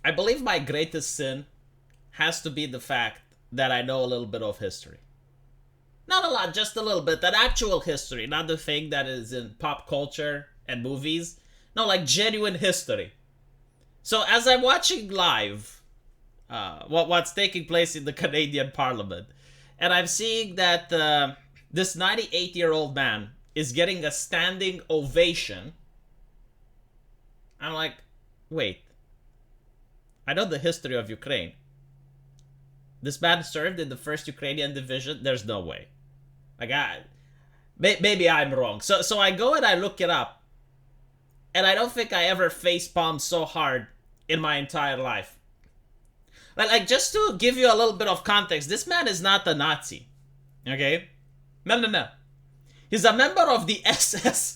I believe my greatest sin has to be the fact that I know a little bit of history. Not a lot, just a little bit. That actual history, not the thing that is in pop culture and movies. No, like genuine history. So as I'm watching live what's taking place in the Canadian Parliament, and I'm seeing that this 98-year-old man is getting a standing ovation, I'm like, wait. I know the history of Ukraine. This man served in the 1st Ukrainian Division? There's no way. Like, maybe I'm wrong. So I go and I look it up. And I don't think I ever facepalmed so hard in my entire life. Like, just to give you a little bit of context, this man is not a Nazi. Okay? No. He's a member of the SS.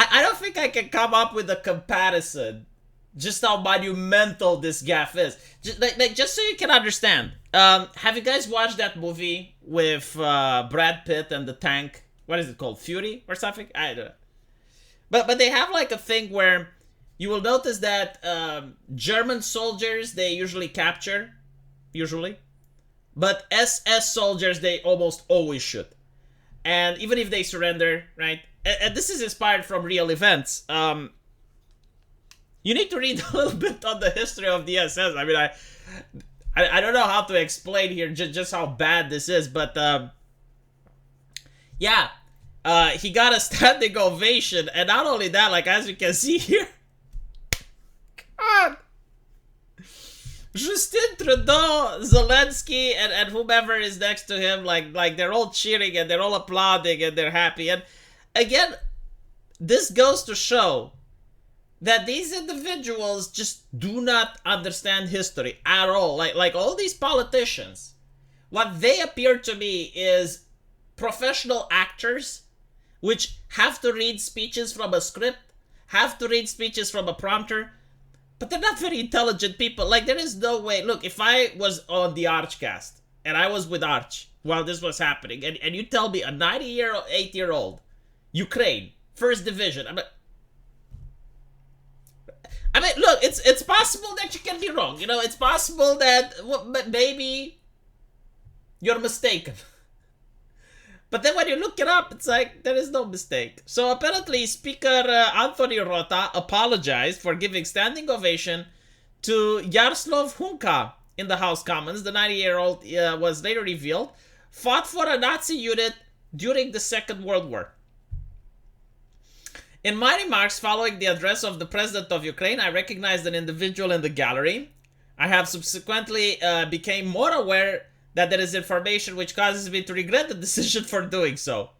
I don't think I can come up with a comparison just how monumental this gaffe is. Just so you can understand. Have you guys watched that movie with Brad Pitt and the tank? What is it called? Fury or something? I don't know. But they have like a thing where you will notice that German soldiers, they usually capture. Usually. But SS soldiers, they almost always shoot. And even if they surrender, right? And this is inspired from real events. You need to read a little bit on the history of the SS. I mean, I don't know how to explain here just how bad this is, but yeah, he got a standing ovation, and not only that, like as you can see here, God, Justin Trudeau, Zelensky, and whomever is next to him, like they're all cheering and they're all applauding and they're happy. And again, this goes to show that these individuals just do not understand history at all. Like all these politicians, what they appear to me is professional actors which have to read speeches from a script, have to read speeches from a prompter, but they're not very intelligent people. Like, there is no way. Look, if I was on the Archcast and I was with Arch while this was happening, and you tell me a 98-year-old Ukraine, 1st Division, I mean, look, it's possible that you can be wrong. You know, it's possible that maybe you're mistaken. But then when you look it up, it's like, there is no mistake. So apparently, Speaker Anthony Rota apologized for giving standing ovation to Yaroslav Hunka in the House Commons. The 90-year-old was later revealed, fought for a Nazi unit during the Second World War. In my remarks following the address of the President of Ukraine, I recognized an individual in the gallery. I have subsequently became more aware that there is information which causes me to regret the decision for doing so.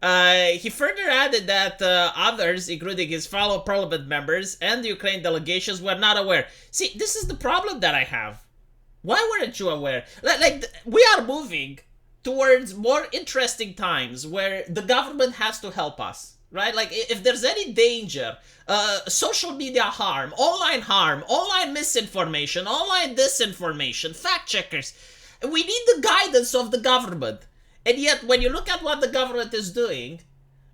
He further added that others, including his fellow parliament members and the Ukraine delegations, were not aware. See, this is the problem that I have. Why weren't you aware? Like we are moving towards more interesting times where the government has to help us. Right? Like, if there's any danger, social media harm, online misinformation, online disinformation, fact checkers, we need the guidance of the government. And yet, when you look at what the government is doing,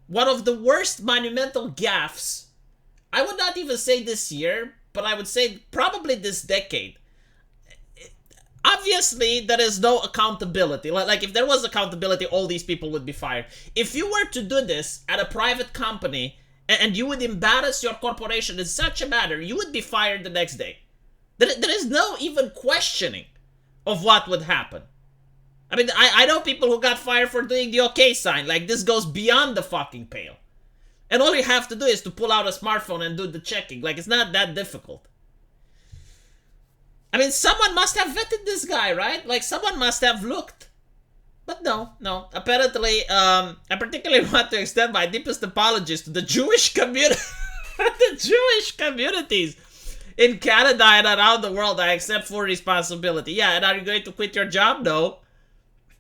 one of the worst monumental gaffes, I would not even say this year, but I would say probably this decade. Obviously, there is no accountability. Like, if there was accountability, all these people would be fired. If you were to do this at a private company, and you would embarrass your corporation in such a manner, you would be fired the next day. There is no even questioning of what would happen. I mean, I know people who got fired for doing the OK sign. Like, this goes beyond the fucking pale. And all you have to do is to pull out a smartphone and do the checking. Like, it's not that difficult. I mean, someone must have vetted this guy, right? Like, someone must have looked. But no. Apparently, I particularly want to extend my deepest apologies to the Jewish community, the Jewish communities in Canada and around the world. I accept full responsibility. Yeah, and are you going to quit your job? No.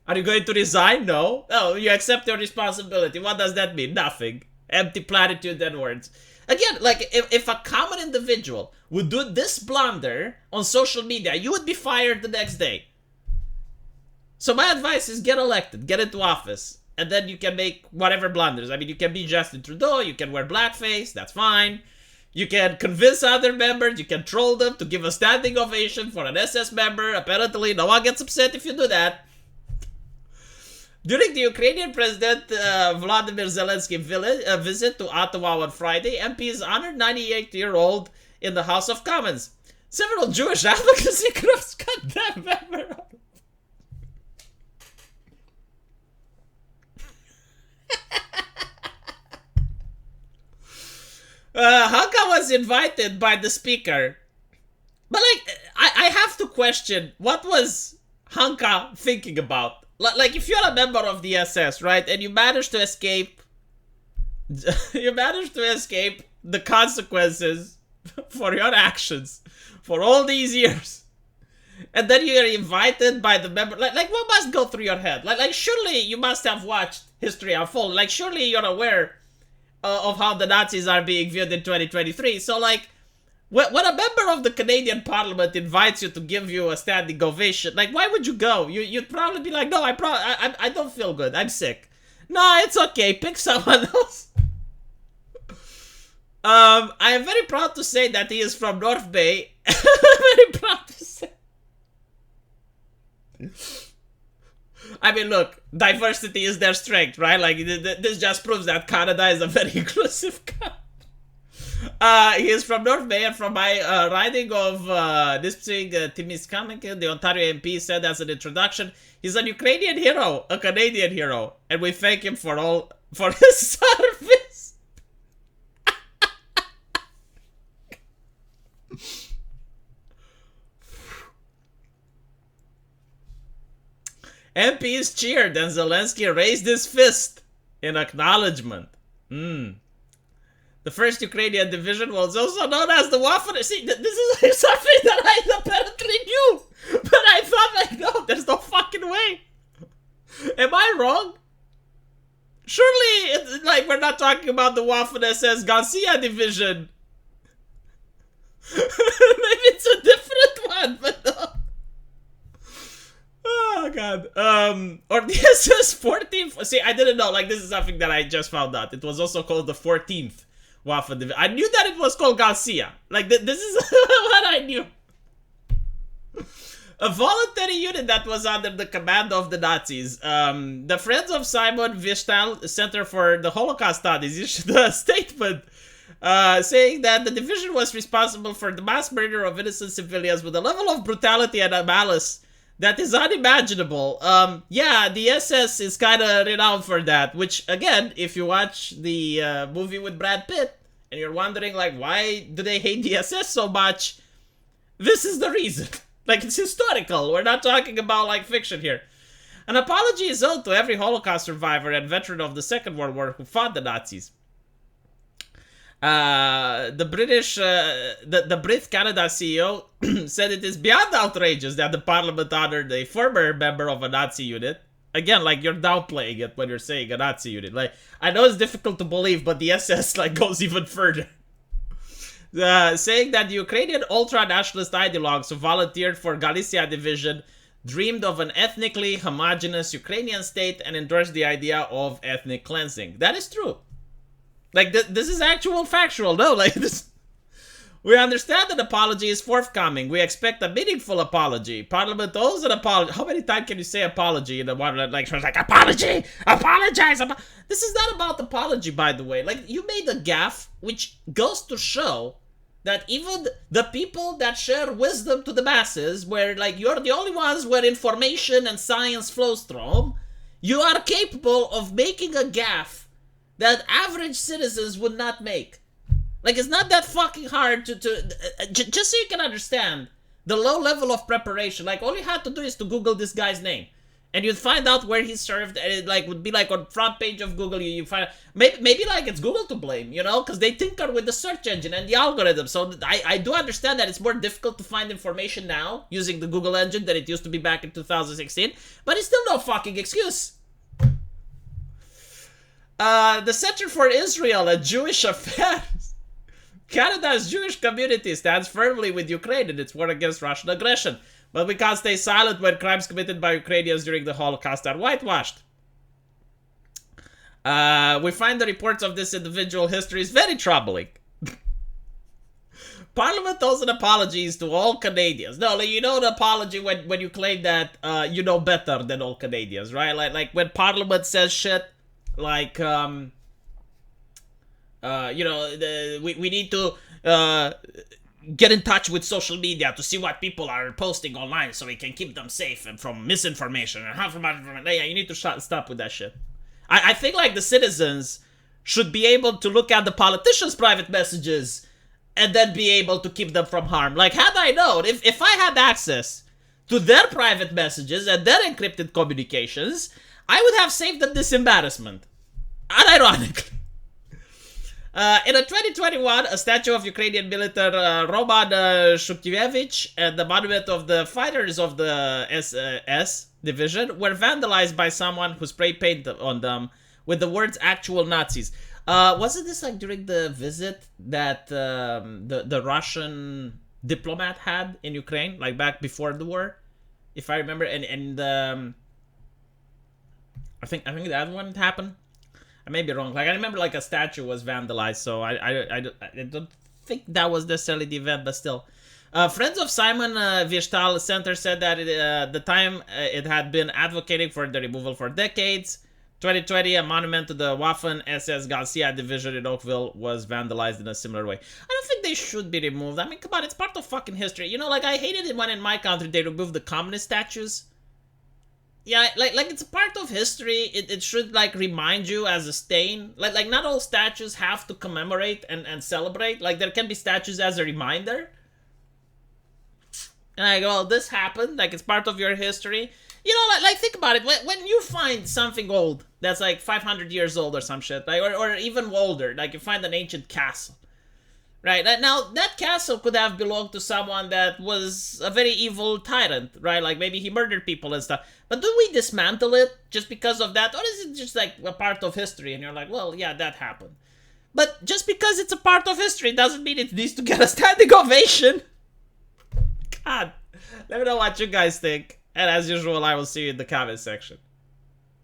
Are you going to resign? No. Oh, you accept your responsibility. What does that mean? Nothing. Empty platitude and words. Again, like, if a common individual would do this blunder on social media, you would be fired the next day. So my advice is get elected, get into office, and then you can make whatever blunders. I mean, you can be Justin Trudeau, you can wear blackface, that's fine. You can convince other members, you can troll them to give a standing ovation for an SS member. Apparently, no one gets upset if you do that. During the Ukrainian President Vladimir Zelensky visit to Ottawa on Friday, MPs honored 98-year-old in the House of Commons. Several Jewish advocacy groups condemned member. Hanka was invited by the speaker. But, like, I have to question, what was Hanka thinking about? Like, if you're a member of the SS, right, and you manage to escape... you manage to escape the consequences for your actions for all these years. And then you're invited by the member... Like what must go through your head? Like, surely you must have watched history unfold. Like, surely you're aware of how the Nazis are being viewed in 2023. So, like, when a member of the Canadian Parliament invites you to give you a standing ovation, like, why would you go? You'd probably be like, no, I don't feel good. I'm sick. No, it's okay. Pick someone else. I am very proud to say that he is from North Bay. I'm very proud to say. I mean, look, diversity is their strength, right? Like, this just proves that Canada is a very inclusive country. He is from North Bay, and from my riding of Nipsing Timiskamik, the Ontario MP said as an introduction, he's a Ukrainian hero, a Canadian hero, and we thank him for his service. MPs cheered and Zelensky raised his fist in acknowledgement. The first Ukrainian division was also known as the Waffen. See, this is something that I apparently knew. But I thought, like, no, there's no fucking way. Am I wrong? Surely, it's, like, we're not talking about the Waffen SS Garcia division. Maybe it's a different one, but no. Oh, God. Or the SS 14th. See, I didn't know. Like, this is something that I just found out. It was also called the 14th. Waffen division. I knew that it was called Garcia. Like, this is what I knew. A voluntary unit that was under the command of the Nazis. The Friends of Simon Wiestal Center for the Holocaust Studies issued a statement saying that the division was responsible for the mass murder of innocent civilians with a level of brutality and malice that is unimaginable. Yeah, the SS is kind of renowned for that, which, again, if you watch the movie with Brad Pitt, and you're wondering, like, why do they hate the SS so much? This is the reason. Like, it's historical. We're not talking about, like, fiction here. An apology is owed to every Holocaust survivor and veteran of the Second World War who fought the Nazis. The Brit Canada CEO said it is beyond outrageous that the parliament honored a former member of a Nazi unit. Again, like, you're downplaying it when you're saying a Nazi unit. Like, I know it's difficult to believe, but the SS, like, goes even further. Saying that the Ukrainian ultra-nationalist ideologues who volunteered for Galicia division dreamed of an ethnically homogeneous Ukrainian state and endorsed the idea of ethnic cleansing. That is true. Like, this is actual factual, no? Like, this... We understand an apology is forthcoming. We expect a meaningful apology. Parliament owes an apology. How many times can you say apology in the one lecture? Like, apology! Apologize! This is not about apology, by the way. Like, you made a gaffe, which goes to show that even the people that share wisdom to the masses, where, like, you're the only ones where information and science flows through, you are capable of making a gaffe that average citizens would not make. Like, it's not that fucking hard to just so you can understand the low level of preparation. Like, all you had to do is to Google this guy's name, and you'd find out where he served, and it, like, would be, like, on front page of Google. You find, maybe like, it's Google to blame, you know, because they tinker with the search engine and the algorithm. So I do understand that it's more difficult to find information now using the Google engine than it used to be back in 2016, but it's still no fucking excuse. The Center for Israel and Jewish Affairs. Canada's Jewish community stands firmly with Ukraine in its war against Russian aggression, but we can't stay silent when crimes committed by Ukrainians during the Holocaust are whitewashed. We find the reports of this individual histories very troubling. Parliament owes an apologies to all Canadians. No, like, you know the apology when you claim that you know better than all Canadians, right? Like when Parliament says shit like we need to get in touch with social media to see what people are posting online so we can keep them safe and from misinformation and half about information. Yeah, you need to stop with that shit. I think like the citizens should be able to look at the politicians' private messages and then be able to keep them from harm. Like, had I known, if I had access to their private messages and their encrypted communications, I would have saved them this embarrassment. Unironically. In a 2021, a statue of Ukrainian military Roman Shukevich and the monument of the fighters of the SS division were vandalized by someone who spray painted on them with the words "actual Nazis." Wasn't this like during the visit that the Russian diplomat had in Ukraine, like back before the war, if I remember? And I think that one happened. I may be wrong. Like, I remember like a statue was vandalized, so I don't think that was necessarily the event, but still. Friends of Simon Viestal Center said that the time it had been advocating for the removal for decades. 2020, a monument to the Waffen SS Garcia division in Oakville was vandalized in a similar way. I don't think they should be removed. I mean, come on, it's part of fucking history. You know, like, I hated it when in my country they removed the communist statues. Yeah, like it's a part of history. It should like remind you as a stain. Like not all statues have to commemorate and celebrate. Like there can be statues as a reminder. And I go, well, this happened. Like it's part of your history. You know, like think about it. When you find something old that's like 500 years old or some shit, like or even older, like you find an ancient castle. Right, now that castle could have belonged to someone that was a very evil tyrant, right? Like maybe he murdered people and stuff. But do we dismantle it just because of that? Or is it just like a part of history and you're like, well, yeah, that happened. But just because it's a part of history doesn't mean it needs to get a standing ovation. God, let me know what you guys think. And as usual, I will see you in the comment section.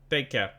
Take care.